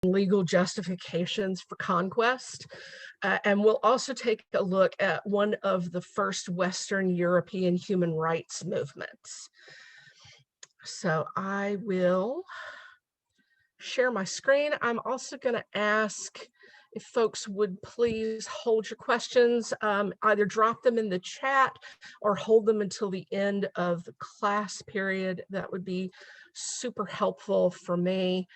legal justifications for conquest. And we'll also take a look at one of the first Western European human rights movements. So I will share my screen. I'm also going to ask if folks would please hold your questions, either drop them in the chat or hold them until the end of the class period. That would be super helpful for me,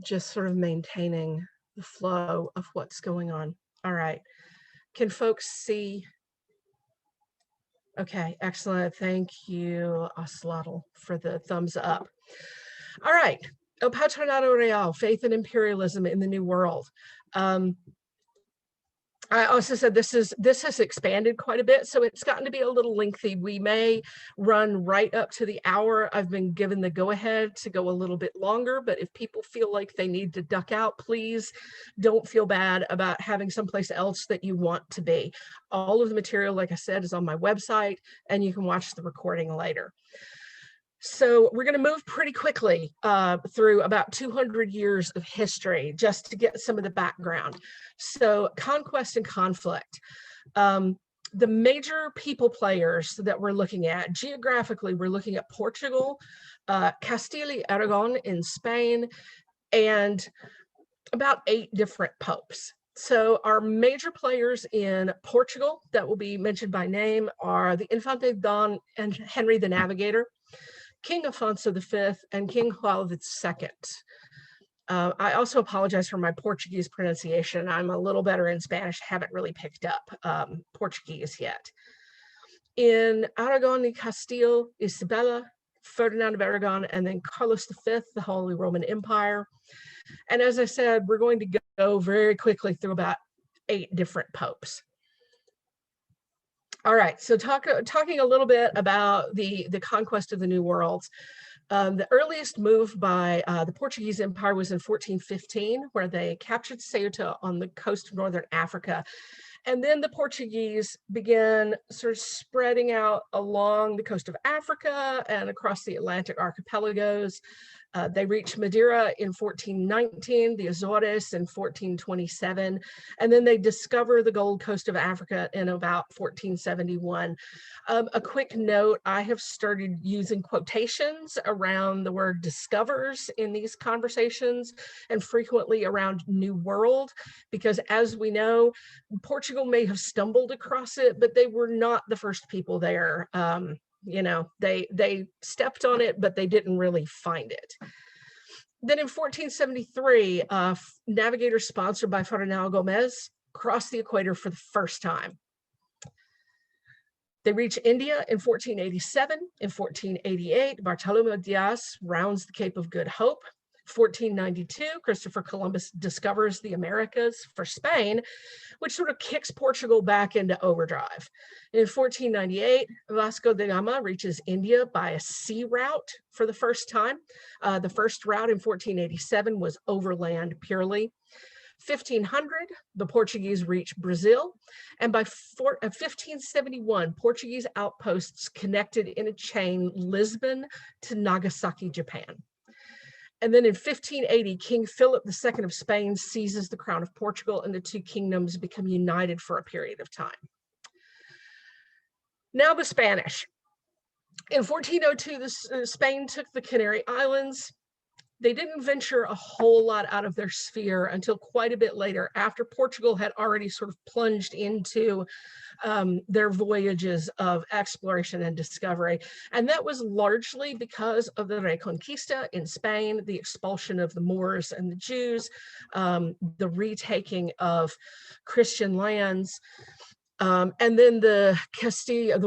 just sort of maintaining the flow of what's going on. All right, can folks see? Okay, excellent. Thank you, Oslotl, for the thumbs up. All right, El Patronato Real, Faith and Imperialism in the New World. I also said this has expanded quite a bit, so it's gotten to be a little lengthy. We may run right up to the hour. I've been given the go-ahead to go a little bit longer, but if people feel like they need to duck out, please don't feel bad about having someplace else that you want to be. All of the material, like I said, is on my website, and you can watch the recording later. So we're going to move pretty quickly through about 200 years of history just to get some of the background. So conquest and conflict. The major people players that we're looking at, geographically, we're looking at Portugal, Castile y Aragon in Spain, and about 8 different popes. So our major players in Portugal that will be mentioned by name are the Infante Don and Henry the Navigator, King Afonso V, and King João II. I also apologize for my Portuguese pronunciation. I'm a little better in Spanish, haven't really picked up Portuguese yet. In Aragon y Castile, Isabella, Ferdinand of Aragon, and then Carlos V, the Holy Roman Empire. And as I said, we're going to go very quickly through about 8 different popes. All right, so talking a little bit about the conquest of the New World. The earliest move by the Portuguese Empire was in 1415, where they captured Ceuta on the coast of northern Africa. And then the Portuguese began sort of spreading out along the coast of Africa and across the Atlantic archipelagos. They reached Madeira in 1419, the Azores in 1427, and then they discover the Gold Coast of Africa in about 1471. A quick note, I have started using quotations around the word discovers in these conversations and frequently around New World, because as we know, Portugal may have stumbled across it, but they were not the first people there. You know, they stepped on it, but they didn't really find it. Then in 1473, navigators sponsored by Ferdinand Gomez crossed the equator for the first time. They reach India in 1487. In 1488, Bartolomé Diaz rounds the Cape of Good Hope. 1492, Christopher Columbus discovers the Americas for Spain, which sort of kicks Portugal back into overdrive. In 1498, Vasco da Gama reaches India by a sea route for the first time. The first route in 1487 was overland purely. 1500, the Portuguese reach Brazil, and by 1571, Portuguese outposts connected in a chain Lisbon to Nagasaki, Japan. And then in 1580, King Philip II of Spain seizes the crown of Portugal, and the two kingdoms become united for a period of time. Now the Spanish. In 1402, Spain took the Canary Islands. They didn't venture a whole lot out of their sphere until quite a bit later, after Portugal had already sort of plunged into their voyages of exploration and discovery. And that was largely because of the Reconquista in Spain, the expulsion of the Moors and the Jews, the retaking of Christian lands, and then the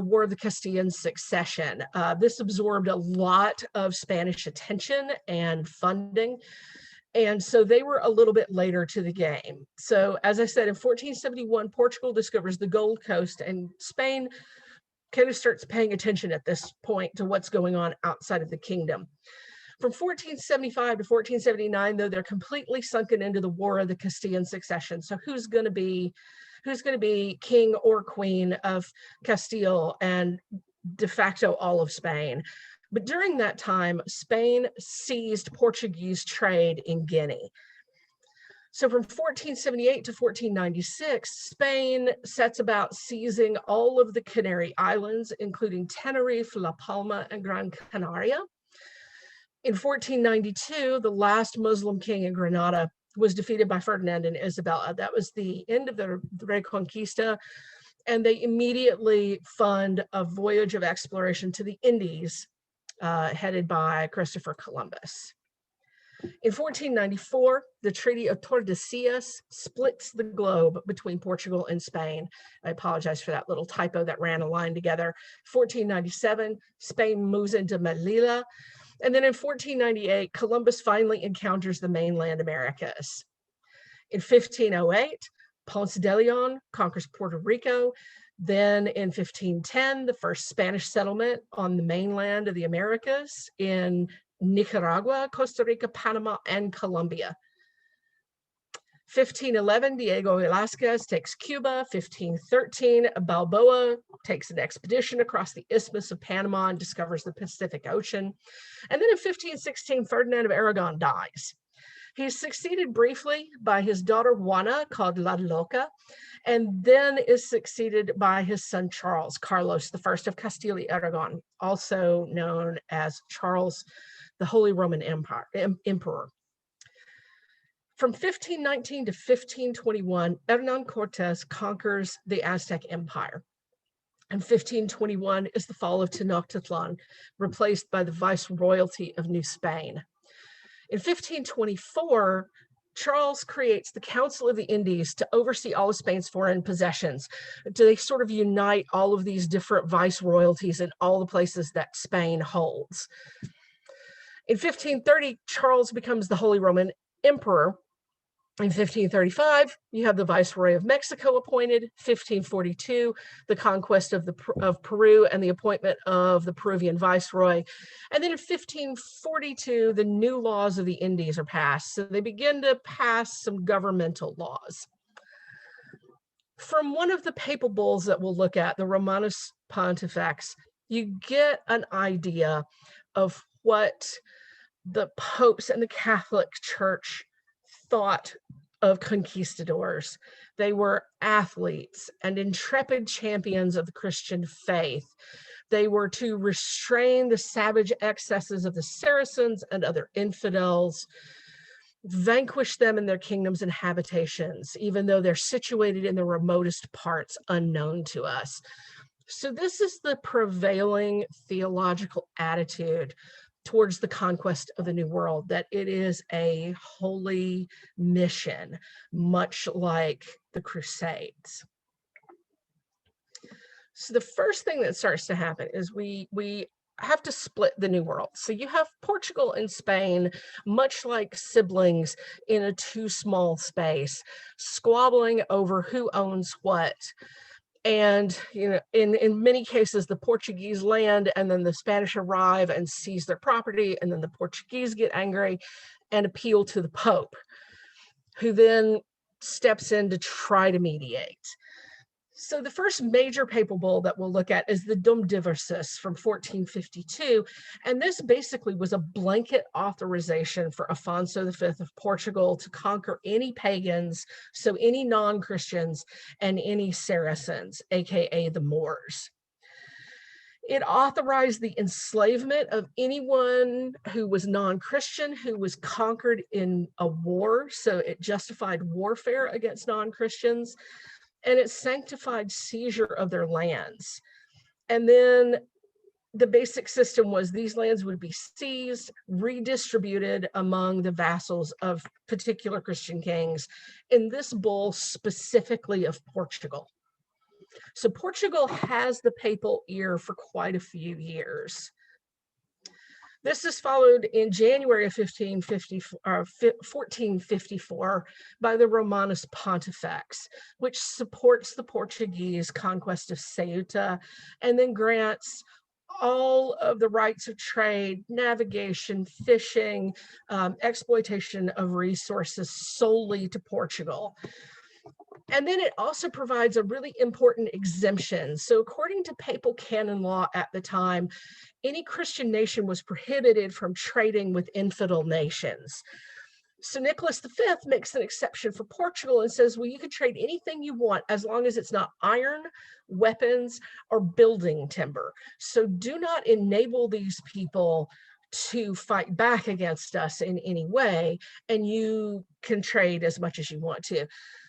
War of the Castilian Succession. This absorbed a lot of Spanish attention and funding. And so they were a little bit later to the game. So as I said, in 1471, Portugal discovers the Gold Coast, and Spain kind of starts paying attention at this point to what's going on outside of the kingdom. From 1475 to 1479, though, they're completely sunken into the War of the Castilian Succession. So who's going to be king or queen of Castile and de facto all of Spain? But during that time, Spain seized Portuguese trade in Guinea. So from 1478 to 1496, Spain sets about seizing all of the Canary Islands, including Tenerife, La Palma, and Gran Canaria. In 1492, the last Muslim king in Granada was defeated by Ferdinand and Isabella. That was the end of the Reconquista, and they immediately fund a voyage of exploration to the Indies, headed by Christopher Columbus. In 1494, the Treaty of Tordesillas splits the globe between Portugal and Spain. I apologize for that little typo that ran a line together. 1497, Spain moves into Melilla. And then in 1498, Columbus finally encounters the mainland Americas. In 1508, Ponce de Leon conquers Puerto Rico. Then in 1510, the first Spanish settlement on the mainland of the Americas in Nicaragua, Costa Rica, Panama, and Colombia. 1511, Diego Velázquez takes Cuba. 1513, Balboa takes an expedition across the Isthmus of Panama and discovers the Pacific Ocean. And then in 1516, Ferdinand of Aragon dies. He's succeeded briefly by his daughter Juana, called La Loca, and then is succeeded by his son Charles, Carlos I of Castile-Aragon, also known as Charles the Holy Roman Emperor. From 1519 to 1521, Hernán Cortés conquers the Aztec Empire. And 1521 is the fall of Tenochtitlan, replaced by the viceroyalty of New Spain. In 1524, Charles creates the Council of the Indies to oversee all of Spain's foreign possessions. They sort of unite all of these different viceroyalties in all the places that Spain holds. In 1530, Charles becomes the Holy Roman Emperor. In 1535, you have the Viceroy of Mexico appointed. 1542, the conquest of Peru and the appointment of the Peruvian Viceroy. And then in 1542, the new laws of the Indies are passed. So they begin to pass some governmental laws. From one of the papal bulls that we'll look at, the Romanus Pontifex, you get an idea of what the popes and the Catholic Church thought of conquistadors. They were athletes and intrepid champions of the Christian faith. They were to restrain the savage excesses of the Saracens and other infidels, vanquish them in their kingdoms and habitations, even though they're situated in the remotest parts unknown to us. So this is the prevailing theological attitude towards the conquest of the New World, that it is a holy mission, much like the Crusades. So the first thing that starts to happen is we have to split the New World. So you have Portugal and Spain, much like siblings in a too small space, squabbling over who owns what. And in many cases, the Portuguese land, and then the Spanish arrive and seize their property, and then the Portuguese get angry and appeal to the Pope, who then steps in to try to mediate. So the first major papal bull that we'll look at is the Dum Diversus from 1452, and this basically was a blanket authorization for Afonso V of Portugal to conquer any pagans, so any non-Christians, and any Saracens, aka the Moors. It authorized the enslavement of anyone who was non-Christian who was conquered in a war, so it justified warfare against non-Christians. And it sanctified seizure of their lands. And then the basic system was these lands would be seized, redistributed among the vassals of particular Christian kings, in this bull specifically of Portugal. So Portugal has the papal ear for quite a few years. This is followed in January of 1454 by the Romanus Pontifex, which supports the Portuguese conquest of Ceuta and then grants all of the rights of trade, navigation, fishing, exploitation of resources solely to Portugal. And then it also provides a really important exemption. So according to papal canon law at the time, any Christian nation was prohibited from trading with infidel nations. So Nicholas V makes an exception for Portugal and says, well, you can trade anything you want as long as it's not iron, weapons, or building timber. So do not enable these people to fight back against us in any way, and you can trade as much as you want to.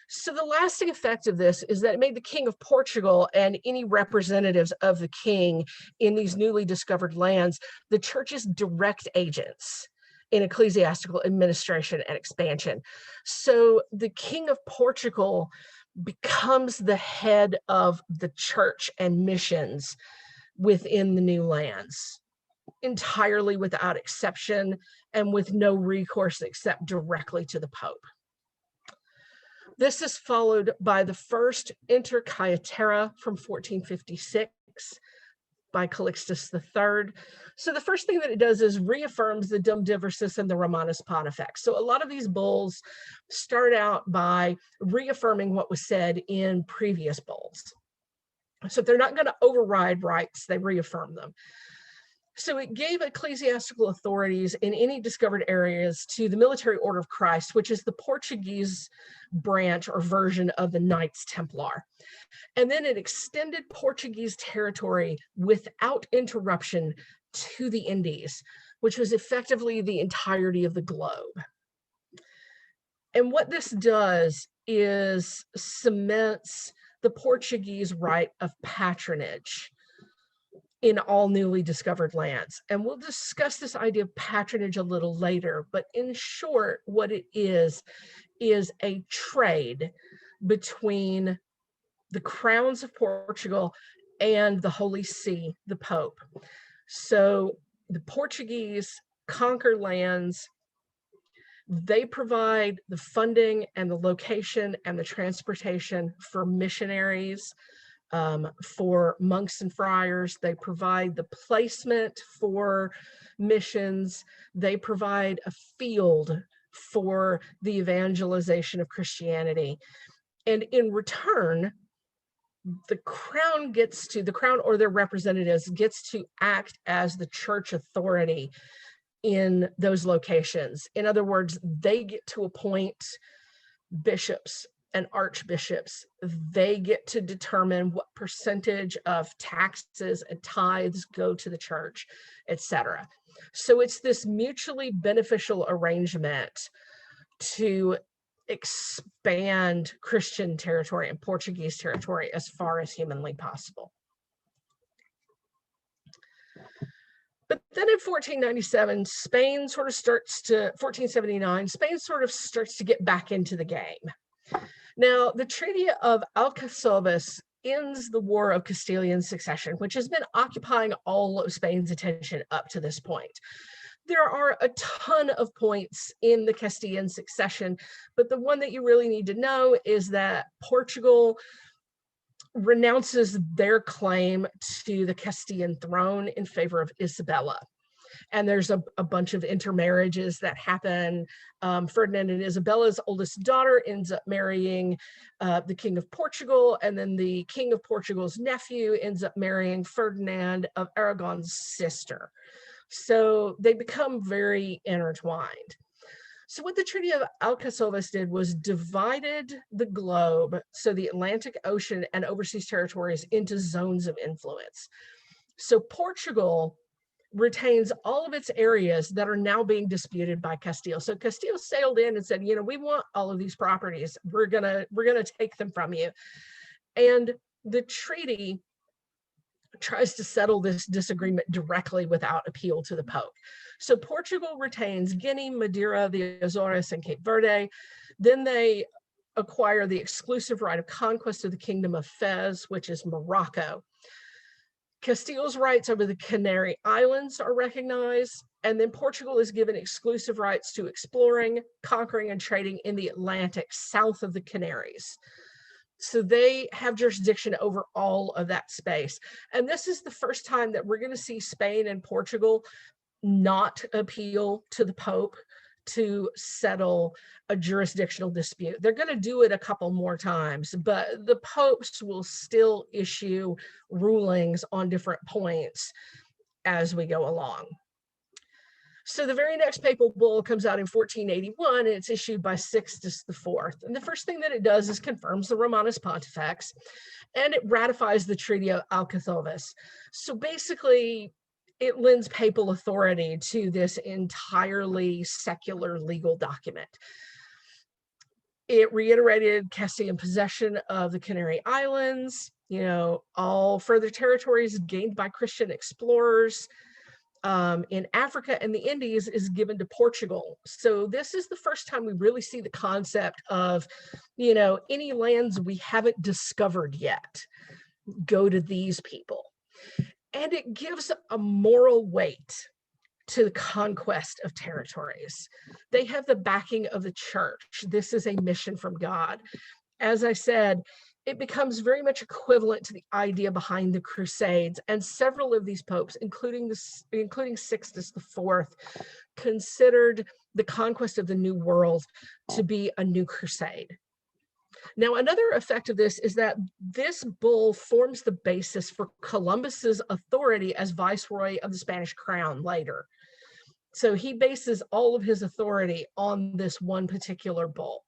So the lasting effect of this is that it made the King of Portugal and any representatives of the king in these newly discovered lands the church's direct agents in ecclesiastical administration and expansion. So the King of Portugal becomes the head of the church and missions within the new lands, entirely without exception and with no recourse except directly to the Pope. This is followed by the first Inter Caetera from 1456 by Calixtus III. So the first thing that it does is reaffirms the Dum Diversis and the Romanus Pontifex. So a lot of these bulls start out by reaffirming what was said in previous bulls. So they're not going to override rights, they reaffirm them. So it gave ecclesiastical authorities in any discovered areas to the Military Order of Christ, which is the Portuguese branch or version of the Knights Templar. And then it extended Portuguese territory without interruption to the Indies, which was effectively the entirety of the globe. And what this does is cements the Portuguese right of patronage in all newly discovered lands. And we'll discuss this idea of patronage a little later, but in short, what it is a trade between the crowns of Portugal and the Holy See, the Pope. So the Portuguese conquer lands, they provide the funding and the location and the transportation for missionaries, for monks and friars. They provide the placement for missions. They provide a field for the evangelization of Christianity. And in return, the crown or their representatives gets to act as the church authority in those locations. In other words, they get to appoint bishops and archbishops. They get to determine what percentage of taxes and tithes go to the church, etc. So it's this mutually beneficial arrangement to expand Christian territory and Portuguese territory as far as humanly possible. But then in 1497, Spain sort of starts to, 1479, Spain sort of starts to get back into the game. Now, the Treaty of Alcazobas ends the War of Castilian Succession, which has been occupying all of Spain's attention up to this point. There are a ton of points in the Castilian succession, but the one that you really need to know is that Portugal renounces their claim to the Castilian throne in favor of Isabella. And there's a bunch of intermarriages that happen. Ferdinand and Isabella's oldest daughter ends up marrying the King of Portugal, and then the King of Portugal's nephew ends up marrying Ferdinand of Aragon's sister. So they become very intertwined. So what the Treaty of Alcazobas did was divided the globe, so the Atlantic Ocean and overseas territories, into zones of influence. So Portugal retains all of its areas that are now being disputed by Castile. So Castile sailed in and said, you know, we want all of these properties. We're gonna take them from you. And the treaty tries to settle this disagreement directly without appeal to the Pope. So Portugal retains Guinea, Madeira, the Azores, and Cape Verde. Then they acquire the exclusive right of conquest of the Kingdom of Fez, which is Morocco. Castile's rights over the Canary Islands are recognized, and then Portugal is given exclusive rights to exploring, conquering, and trading in the Atlantic south of the Canaries. So they have jurisdiction over all of that space. And this is the first time that we're going to see Spain and Portugal not appeal to the Pope to settle a jurisdictional dispute. They're going to do it a couple more times, but the popes will still issue rulings on different points as we go along. So the very next papal bull comes out in 1481, and it's issued by Sixtus IV. And the first thing that it does is confirms the Romanus Pontifex, and it ratifies the Treaty of Alcathovas. So basically, it lends papal authority to this entirely secular legal document. It reiterated Castilian possession of the Canary Islands, all further territories gained by Christian explorers in Africa and the Indies is given to Portugal. So this is the first time we really see the concept of, any lands we haven't discovered yet, go to these people. And it gives a moral weight to the conquest of territories. They have the backing of the church. This is a mission from God. As I said, it becomes very much equivalent to the idea behind the Crusades, and several of these popes, including Sixtus IV, considered the conquest of the New World to be a new crusade. Now, another effect of this is that this bull forms the basis for Columbus's authority as viceroy of the Spanish crown later. So he bases all of his authority on this one particular bull.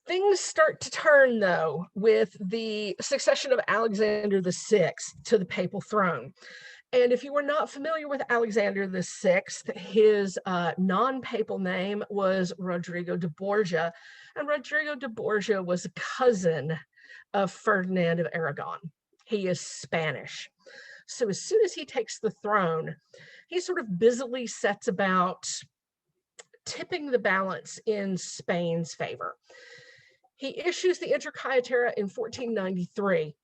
Things start to turn, though, with the succession of Alexander VI to the papal throne. And if you were not familiar with Alexander VI, his non-papal name was Rodrigo de Borgia. And Rodrigo de Borgia was a cousin of Ferdinand of Aragon. He is Spanish. So as soon as he takes the throne, he sort of busily sets about tipping the balance in Spain's favor. He issues the Intercaetera in 1493,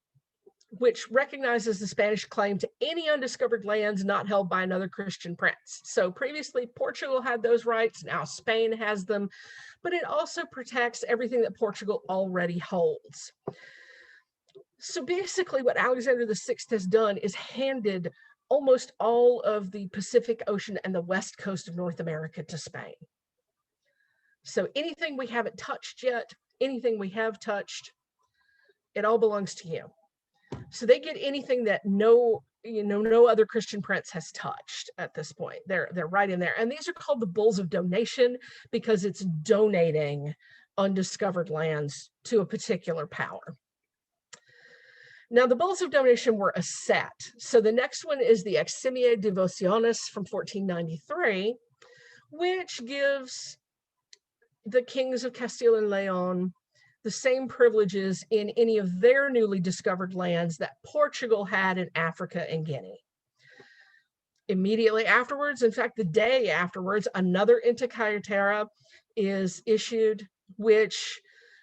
which recognizes the Spanish claim to any undiscovered lands not held by another Christian prince. So previously, Portugal had those rights, now Spain has them, but it also protects everything that Portugal already holds. So basically, what Alexander VI has done is handed almost all of the Pacific Ocean and the west coast of North America to Spain. So anything we haven't touched yet, anything we have touched, it all belongs to you. So they get anything that no other Christian prince has touched at this point. They're right in there. And these are called the bulls of donation because it's donating undiscovered lands to a particular power. Now, the bulls of donation were a set. So the next one is the Eximia Devotionis from 1493, which gives the kings of Castile and Leon the same privileges in any of their newly discovered lands that Portugal had in Africa and Guinea. Immediately afterwards, in fact, the day afterwards, another Intercaetera is issued, which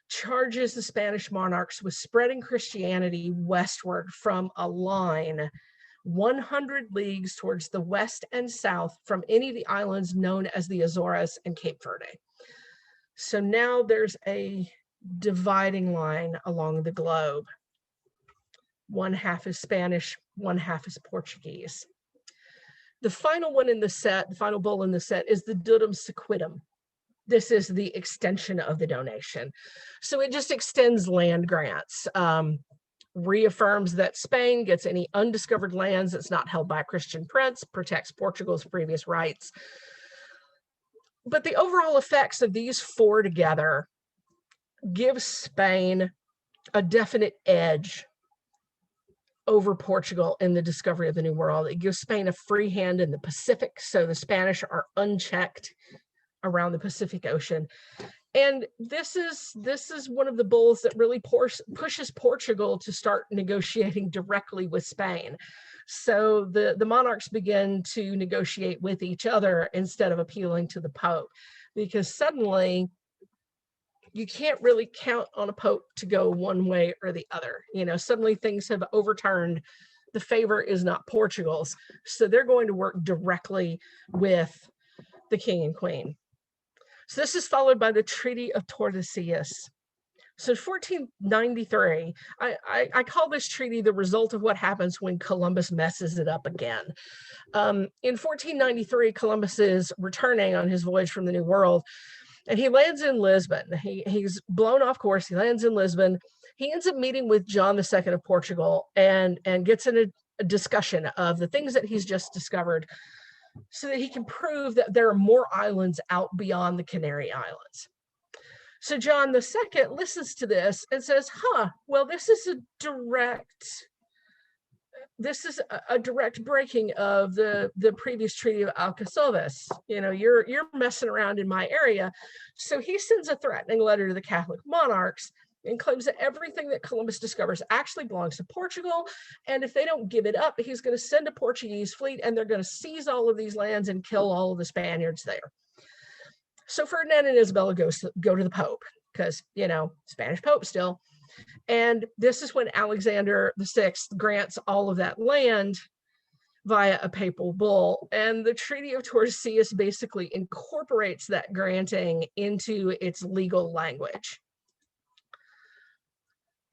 charges the Spanish monarchs with spreading Christianity westward from a line 100 leagues towards the west and south from any of the islands known as the Azores and Cape Verde. So now there's a dividing line along the globe. One half is Spanish, one half is Portuguese. The final one in the set, the final bull in the set, is the Dudum Sequitum. This is the extension of the donation. So it just extends land grants, reaffirms that Spain gets any undiscovered lands that's not held by a Christian prince, protects Portugal's previous rights. But the overall effects of these four together give Spain a definite edge over Portugal in the discovery of the New World. It gives Spain a free hand in the Pacific, so the Spanish are unchecked around the Pacific Ocean. And this is one of the bulls that really pushes Portugal to start negotiating directly with Spain. So the monarchs begin to negotiate with each other instead of appealing to the Pope, because suddenly you can't really count on a Pope to go one way or the other. Suddenly things have overturned. The favor is not Portugal's. So they're going to work directly with the king and queen. So this is followed by the Treaty of Tordesillas. So 1493, I call this treaty the result of what happens when Columbus messes it up again. In 1493, Columbus is returning on his voyage from the New World, and he lands in Lisbon. He's blown off course. He lands in Lisbon. He ends up meeting with John II of Portugal and gets in a discussion of the things that he's just discovered so that he can prove that there are more islands out beyond the Canary Islands. So John II listens to this and says, well, this is a direct breaking of the previous Treaty of Alcaçovas. You know, you're messing around in my area. So he sends a threatening letter to the Catholic monarchs and claims that everything that Columbus discovers actually belongs to Portugal. And if they don't give it up, he's going to send a Portuguese fleet and they're going to seize all of these lands and kill all of the Spaniards there. So Ferdinand and Isabella go to the Pope because, you know, Spanish Pope still. And this is when Alexander VI grants all of that land via a papal bull. And the Treaty of Tordesillas basically incorporates that granting into its legal language.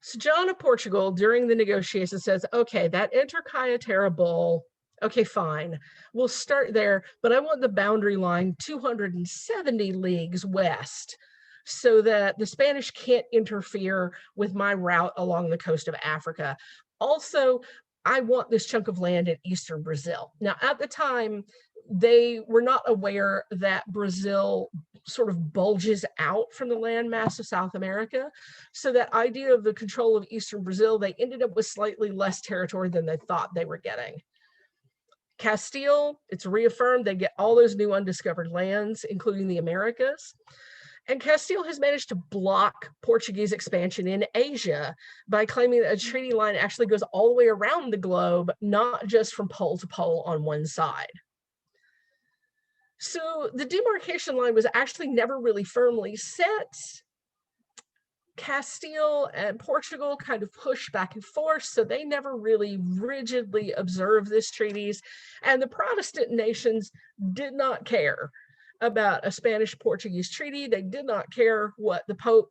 So John of Portugal, during the negotiations, says, okay, that Inter Caetera bull, okay, fine, we'll start there, but I want the boundary line 270 leagues west so that the Spanish can't interfere with my route along the coast of Africa. Also, I want this chunk of land in eastern Brazil. Now, at the time, they were not aware that Brazil sort of bulges out from the landmass of South America. So that idea of the control of eastern Brazil, they ended up with slightly less territory than they thought they were getting. Castile, it's reaffirmed, they get all those new undiscovered lands, including the Americas. And Castile has managed to block Portuguese expansion in Asia by claiming that a treaty line actually goes all the way around the globe, not just from pole to pole on one side. So the demarcation line was actually never really firmly set. Castile and Portugal kind of pushed back and forth, so they never really rigidly observed this treaties. And the Protestant nations did not care about a Spanish-Portuguese treaty. They did not care what the Pope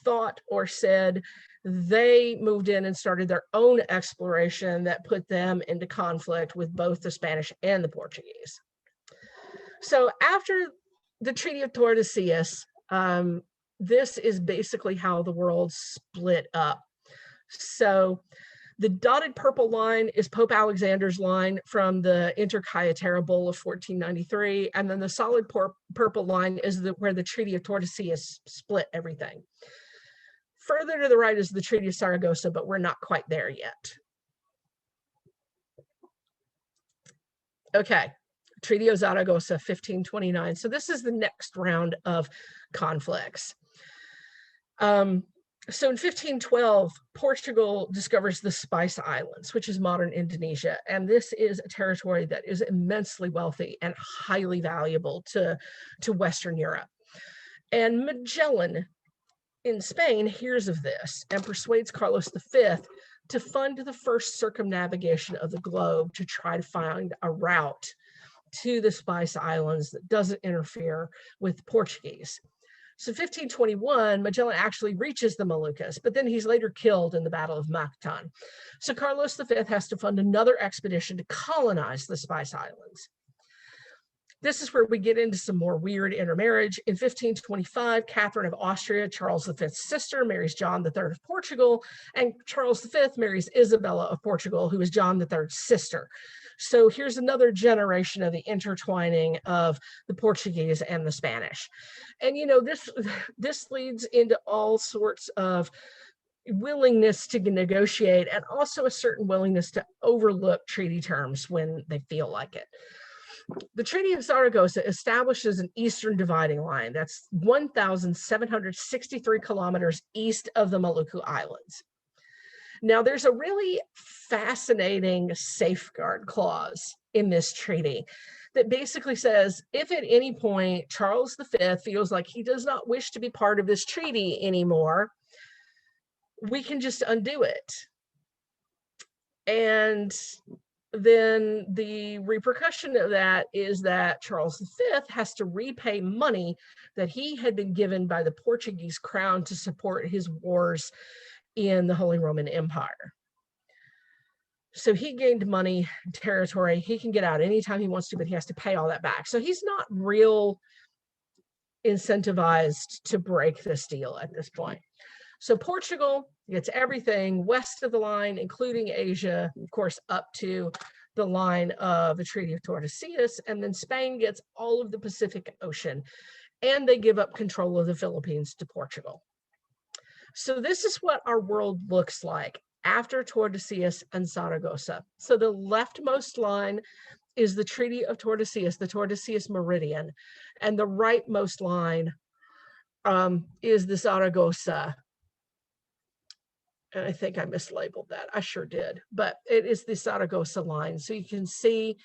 thought or said. They moved in and started their own exploration that put them into conflict with both the Spanish and the Portuguese. So after the Treaty of Tordesillas, this is basically how the world split up. So the dotted purple line is Pope Alexander's line from the Inter Caetera Bull of 1493, and then the solid purple line is where the Treaty of Tordesillas split everything. Further to the right is the Treaty of Saragossa, but we're not quite there yet. Okay. Treaty of Zaragoza, 1529. So this is the next round of conflicts. So in 1512, Portugal discovers the Spice Islands, which is modern Indonesia. And this is a territory that is immensely wealthy and highly valuable to Western Europe. And Magellan in Spain hears of this and persuades Carlos V to fund the first circumnavigation of the globe to try to find a route to the Spice Islands that doesn't interfere with Portuguese. So 1521, Magellan actually reaches the Moluccas, but then he's later killed in the Battle of Mactan. So Carlos V has to fund another expedition to colonize the Spice Islands. This is where we get into some more weird intermarriage. In 1525, Catherine of Austria, Charles V's sister, marries John III of Portugal, and Charles V marries Isabella of Portugal, who is John III's sister. So here's another generation of the intertwining of the Portuguese and the Spanish. And, you know, this leads into all sorts of willingness to negotiate and also a certain willingness to overlook treaty terms when they feel like it. The Treaty of Zaragoza establishes an eastern dividing line that's 1,763 kilometers east of the Maluku Islands. Now, there's a really fascinating safeguard clause in this treaty that basically says, if at any point Charles V feels like he does not wish to be part of this treaty anymore, we can just undo it. And then the repercussion of that is that Charles V has to repay money that he had been given by the Portuguese crown to support his wars in the Holy Roman Empire. So he gained money, territory. He can get out anytime he wants to, but he has to pay all that back. So he's not real incentivized to break this deal at this point. So Portugal gets everything west of the line, including Asia, of course, up to the line of the Treaty of Tordesillas, and then Spain gets all of the Pacific Ocean, and they give up control of the Philippines to Portugal. So this is what our world looks like after Tordesillas and Zaragoza. So the leftmost line is the Treaty of Tordesillas, the Tordesillas Meridian, and the rightmost line is the Zaragoza. And I think I mislabeled that. I sure did, but it is the Zaragoza line. So you can see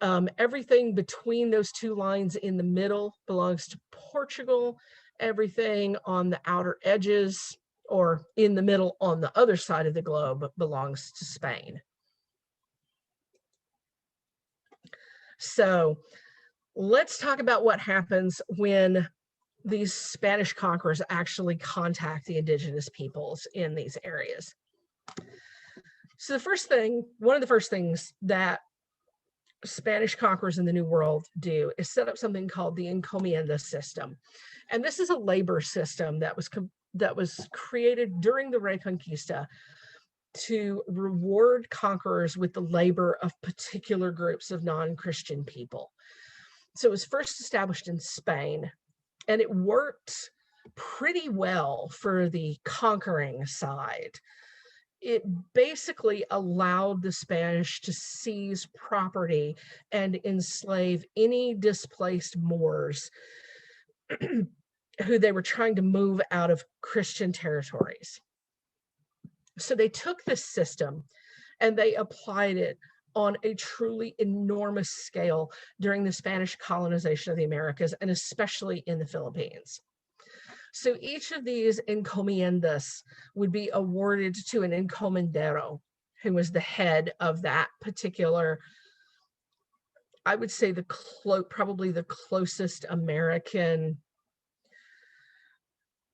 everything between those two lines in the middle belongs to Portugal. Everything on the outer edges or in the middle on the other side of the globe belongs to Spain. So let's talk about what happens when these Spanish conquerors actually contact the indigenous peoples in these areas. So the first thing, one of the first things that Spanish conquerors in the New World do is set up something called the encomienda system. And this is a labor system that was created during the Reconquista to reward conquerors with the labor of particular groups of non-Christian people. So it was first established in Spain, and it worked pretty well for the conquering side. It basically allowed the Spanish to seize property and enslave any displaced Moors who they were trying to move out of Christian territories. So they took this system and they applied it on a truly enormous scale during the Spanish colonization of the Americas, and especially in the Philippines. So each of these encomiendas would be awarded to an encomendero, who was the head of that particular, I would say probably the closest American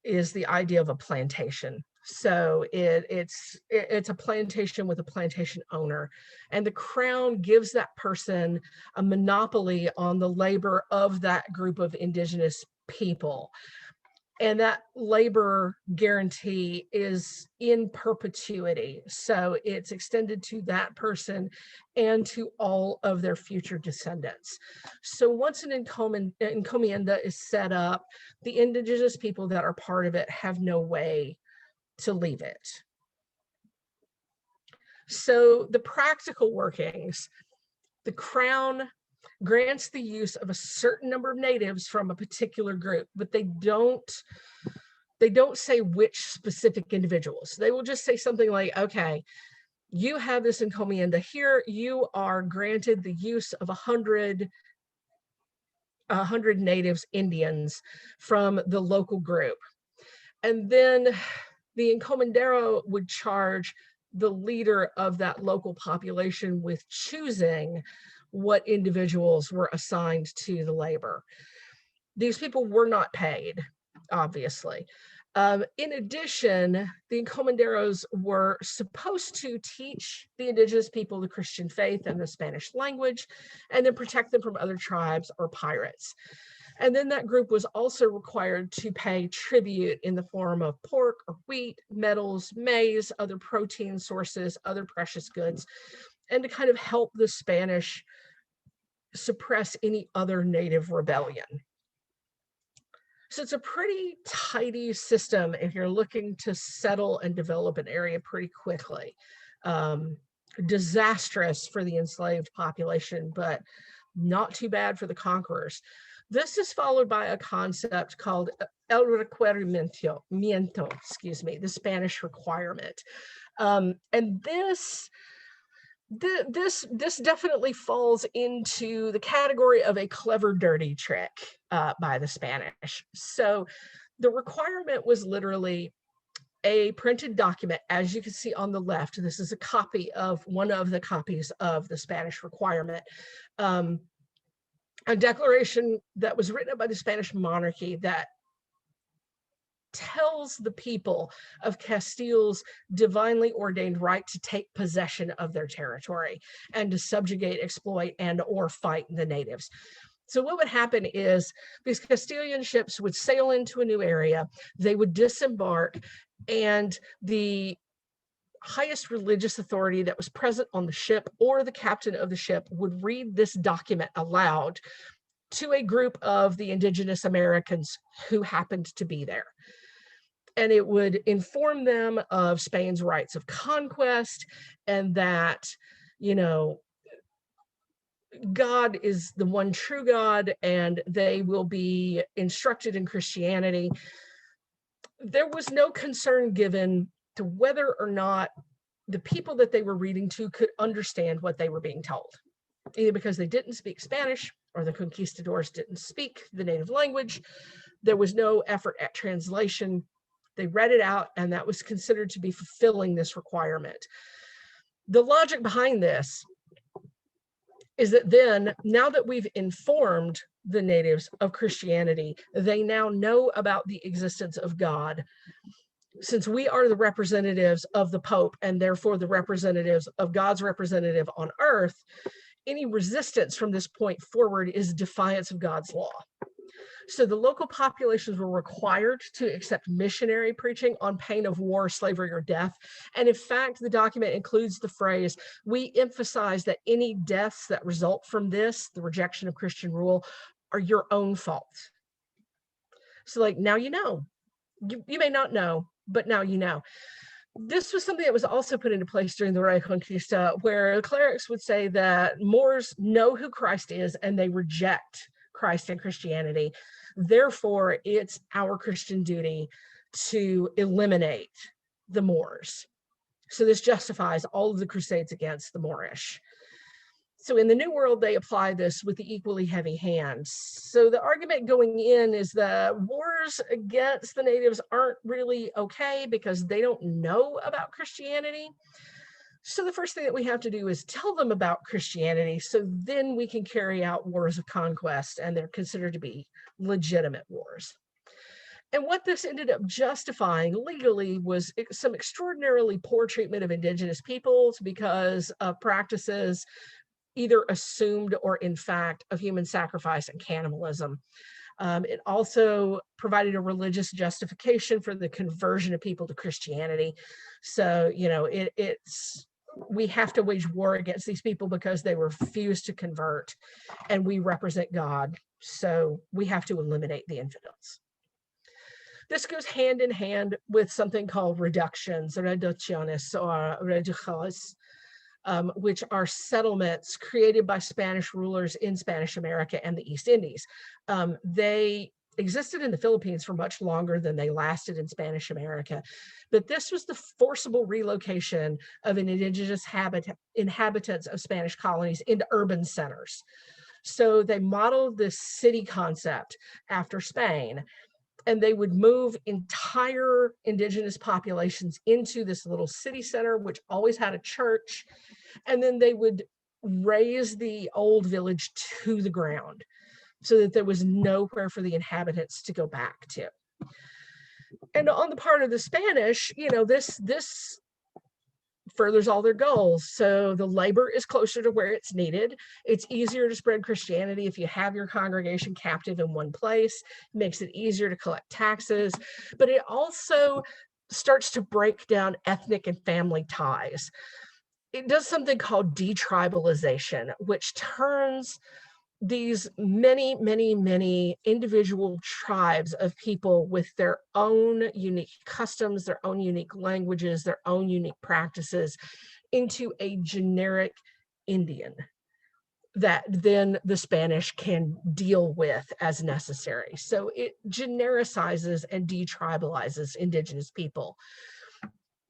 is the idea of a plantation. So it's a plantation with a plantation owner, and the crown gives that person a monopoly on the labor of that group of indigenous people. And that labor guarantee is in perpetuity. So it's extended to that person and to all of their future descendants. So once an encomienda is set up, the indigenous people that are part of it have no way to leave it. So the practical workings, the crown grants the use of a certain number of natives from a particular group, but they don't say which specific individuals. They will just say something like, okay, you have this encomienda here, you are granted the use of 100 natives, Indians from the local group. And then the encomendero would charge the leader of that local population with choosing what individuals were assigned to the labor. These people were not paid, obviously. In addition, the encomenderos were supposed to teach the indigenous people the Christian faith and the Spanish language, and then protect them from other tribes or pirates. And then that group was also required to pay tribute in the form of pork or wheat, metals, maize, other protein sources, other precious goods, and to kind of help the Spanish suppress any other native rebellion. So it's a pretty tidy system if you're looking to settle and develop an area pretty quickly. Disastrous for the enslaved population, but not too bad for the conquerors. This is followed by a concept called el requerimiento, the Spanish requirement. And this definitely falls into the category of a clever, dirty trick by the Spanish. So the requirement was literally a printed document, as you can see on the left. This is a copy of one of the copies of the Spanish requirement. A declaration that was written up by the Spanish monarchy that tells the people of Castile's divinely ordained right to take possession of their territory and to subjugate, exploit, and or fight the natives. So what would happen is these Castilian ships would sail into a new area, they would disembark, and the highest religious authority that was present on the ship or the captain of the ship would read this document aloud to a group of the indigenous Americans who happened to be there. And it would inform them of Spain's rights of conquest and that, you know, God is the one true God and they will be instructed in Christianity. There was no concern given to whether or not the people that they were reading to could understand what they were being told, either because they didn't speak Spanish or the conquistadors didn't speak the native language. There was no effort at translation. They read it out, and that was considered to be fulfilling this requirement. The logic behind this is that then, now that we've informed the natives of Christianity, they now know about the existence of God. Since we are the representatives of the Pope and therefore the representatives of God's representative on earth, any resistance from this point forward is defiance of God's law. So the local populations were required to accept missionary preaching on pain of war, slavery, or death. And in fact, the document includes the phrase, we emphasize that any deaths that result from this, the rejection of Christian rule, are your own fault. So like, now you know. You may not know, but now you know. This was something that was also put into place during the Reconquista, where clerics would say that Moors know who Christ is and they reject Christ and Christianity. Therefore, it's our Christian duty to eliminate the Moors. So this justifies all of the crusades against the Moorish. So in the New World, they apply this with the equally heavy hand. So the argument going in is that wars against the natives aren't really okay because they don't know about Christianity. So the first thing that we have to do is tell them about Christianity, so then we can carry out wars of conquest, and they're considered to be legitimate wars. And what this ended up justifying legally was some extraordinarily poor treatment of indigenous peoples because of practices either assumed or in fact of human sacrifice and cannibalism. It also provided a religious justification for the conversion of people to Christianity. So, you know, we have to wage war against these people because they refuse to convert, and we represent God. So we have to eliminate the infidels. This goes hand in hand with something called reductions, reducciones, or reducciones, which are settlements created by Spanish rulers in Spanish America and the East Indies. They existed in the Philippines for much longer than they lasted in Spanish America. But this was the forcible relocation of indigenous inhabitants of Spanish colonies into urban centers. So they modeled this city concept after Spain, and they would move entire indigenous populations into this little city center, which always had a church, and then they would raze the old village to the ground so that there was nowhere for the inhabitants to go back to. And on the part of the Spanish, you know, this furthers all their goals. So the labor is closer to where it's needed. It's easier to spread Christianity if you have your congregation captive in one place. It makes it easier to collect taxes, but it also starts to break down ethnic and family ties. It does something called detribalization, which turns these many individual tribes of people with their own unique customs, their own unique languages, their own unique practices into a generic Indian that then the Spanish can deal with as necessary. So it genericizes and detribalizes indigenous people.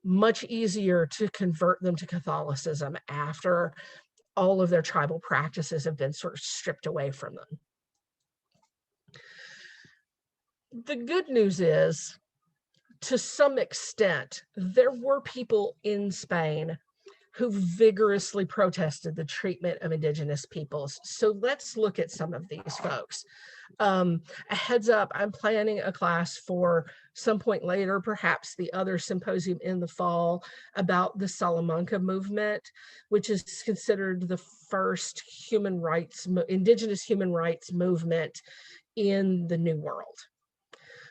Much easier to convert them to Catholicism after all of their tribal practices have been sort of stripped away from them. The good news is, to some extent, there were people in Spain who vigorously protested the treatment of indigenous peoples. So let's look at some of these folks. A heads up, I'm planning a class for some point later, perhaps the other symposium in the fall, about the Salamanca movement, which is considered the first indigenous human rights movement in the New World.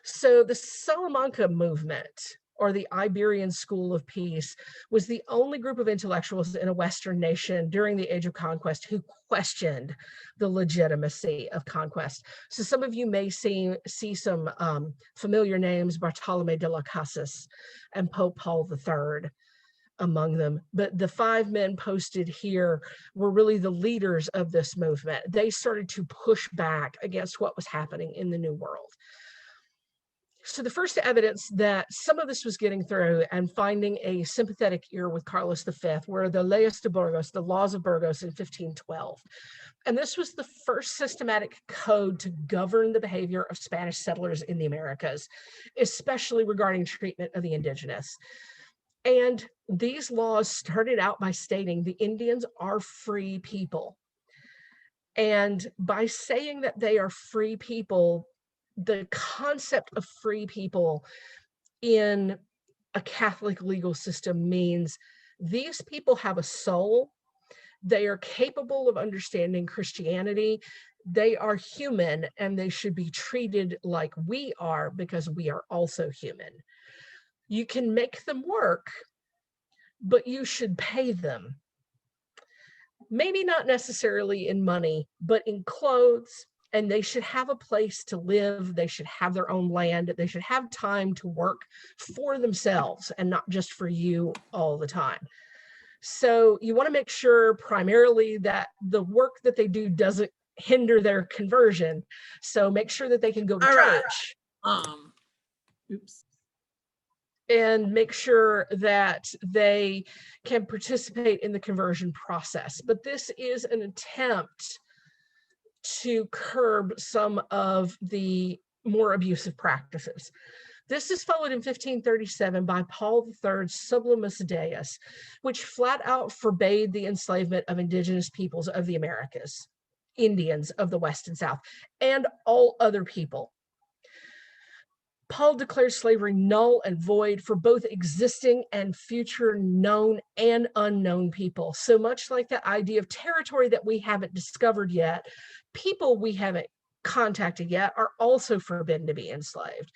So the Salamanca movement, or the Iberian School of Peace, was the only group of intellectuals in a Western nation during the Age of Conquest who questioned the legitimacy of conquest. So some of you may see some familiar names, Bartolome de las Casas and Pope Paul III among them. But the 5 men posted here were really the leaders of this movement. They started to push back against what was happening in the New World. So the first evidence that some of this was getting through and finding a sympathetic ear with Carlos V were the Leyes de Burgos, the laws of Burgos in 1512. And this was the first systematic code to govern the behavior of Spanish settlers in the Americas, especially regarding treatment of the indigenous. And these laws started out by stating the Indians are free people. And by saying that they are free people, the concept of free people in a Catholic legal system means these people have a soul. They are capable of understanding Christianity. They are human, and they should be treated like we are because we are also human. You can make them work, but you should pay them. Maybe not necessarily in money, but in clothes, and they should have a place to live. They should have their own land. They should have time to work for themselves and not just for you all the time. So you want to make sure primarily that the work that they do doesn't hinder their conversion. So make sure that they can go to church. Oops. And make sure that they can participate in the conversion process. But this is an attempt to curb some of the more abusive practices. This is followed in 1537 by Paul III's Sublimus Deus, which flat out forbade the enslavement of indigenous peoples of the Americas, Indians of the West and South, and all other people. Paul declares slavery null and void for both existing and future known and unknown people. So much like the idea of territory that we haven't discovered yet, people we haven't contacted yet are also forbidden to be enslaved.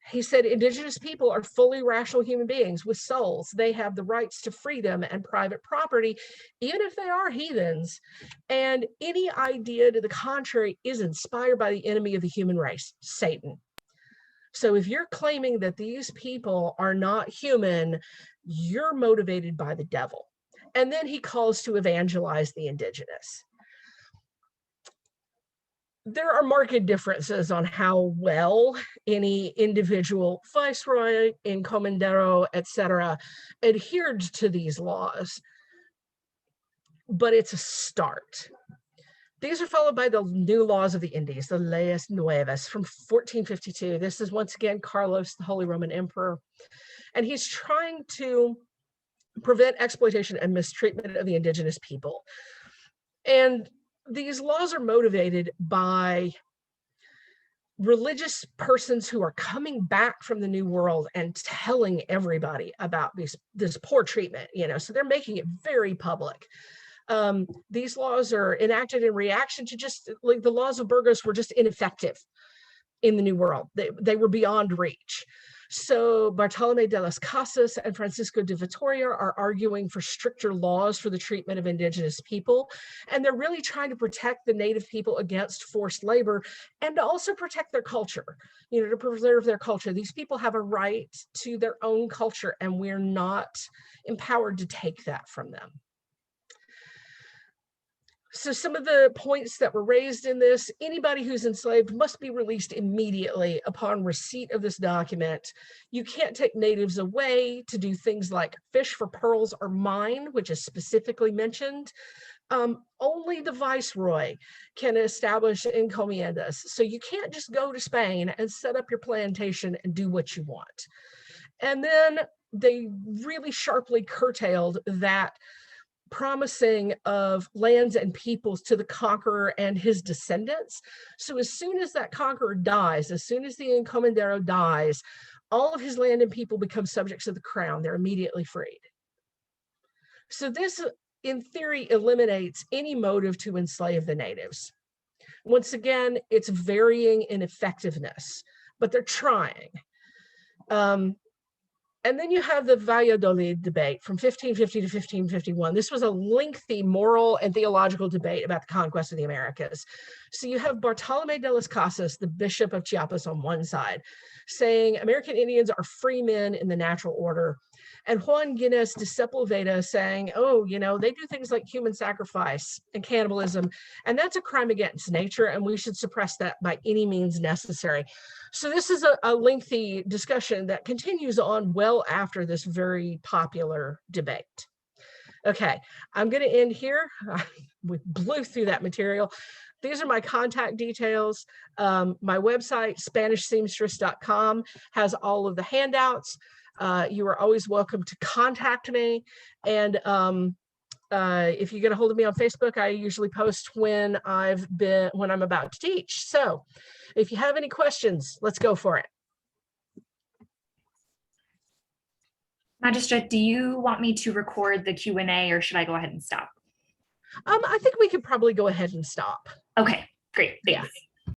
He said indigenous people are fully rational human beings with souls. They have the rights to freedom and private property, even if they are heathens. And any idea to the contrary is inspired by the enemy of the human race, Satan. So if you're claiming that these people are not human, you're motivated by the devil. And then he calls to evangelize the indigenous. There are marked differences on how well any individual viceroy, encomendero, etc., adhered to these laws, but it's a start. These are followed by the new laws of the Indies, the Leyes Nuevas from 1452. This is once again Carlos, the Holy Roman Emperor, and he's trying to prevent exploitation and mistreatment of the indigenous people. And these laws are motivated by religious persons who are coming back from the New World and telling everybody about this poor treatment, so they're making it very public. These laws are enacted in reaction to just like the laws of Burgos were just ineffective in the New World. They were beyond reach. So Bartolome de las Casas and Francisco de Vitoria are arguing for stricter laws for the treatment of indigenous people. And they're really trying to protect the native people against forced labor and to also protect their culture, to preserve their culture. These people have a right to their own culture, and we're not empowered to take that from them. So some of the points that were raised in this: anybody who's enslaved must be released immediately upon receipt of this document. You can't take natives away to do things like fish for pearls or mine, which is specifically mentioned. only the viceroy can establish encomiendas. So you can't just go to Spain and set up your plantation and do what you want. And then they really sharply curtailed that promising of lands and peoples to the conqueror and his descendants. So as soon as that conqueror dies, as soon as the encomendero dies, all of his land and people become subjects of the crown. They're immediately freed. So this, in theory, eliminates any motive to enslave the natives. Once again, it's varying in effectiveness, but they're trying. And then you have the Valladolid debate from 1550 to 1551. This was a lengthy moral and theological debate about the conquest of the Americas. So you have Bartolome de las Casas, the Bishop of Chiapas, on one side, saying American Indians are free men in the natural order. And Juan Guinness de Sepulveda saying, oh, you know, they do things like human sacrifice and cannibalism, and that's a crime against nature, and we should suppress that by any means necessary. So this is a lengthy discussion that continues on well after this very popular debate. Okay, I'm going to end here. We blew through that material. These are my contact details. My website, SpanishSeamstress.com, has all of the handouts. You are always welcome to contact me. And if you get a hold of me on Facebook, I usually post when I'm about to teach. So if you have any questions, let's go for it. Magistra, do you want me to record the Q&A or should I go ahead and stop? I think we could probably go ahead and stop. Okay, great, thanks. Yeah.